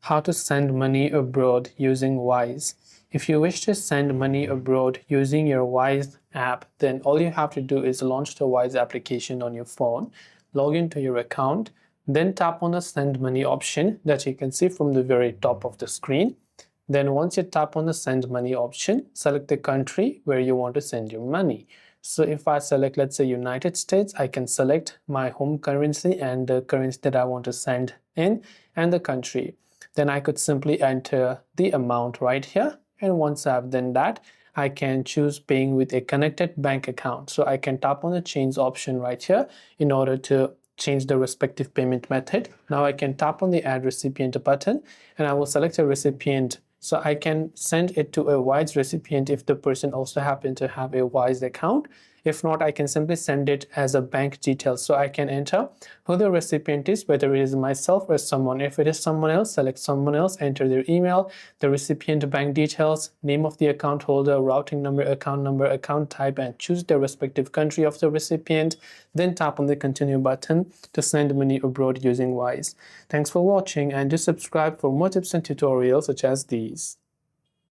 How to send money abroad using Wise. If you wish to send money abroad using your Wise app, then all you have to do is launch the Wise application on your phone, log into your account, then tap on the send money option that you can see from the very top of the screen. Then once you tap on the send money option, select the country where you want to send your money. So if I select, let's say, United States, I can select my home currency and the currency that I want to send in and the country. Then I could simply enter the amount right here. And once I've done that, I can choose paying with a connected bank account. So I can tap on the change option right here in order to change the respective payment method. Now I can tap on the add recipient button and I will select a recipient. So I can send it to a Wise recipient if the person also happens to have a Wise account. If not, I can simply send it as a bank detail. So I can enter who the recipient is, whether it is myself or someone. If it is someone else, select someone else, enter their email, the recipient bank details, name of the account holder, routing number, account type, and choose the respective country of the recipient. Then tap on the continue button to send money abroad using Wise. Thanks for watching, and do subscribe for more tips and tutorials such as these.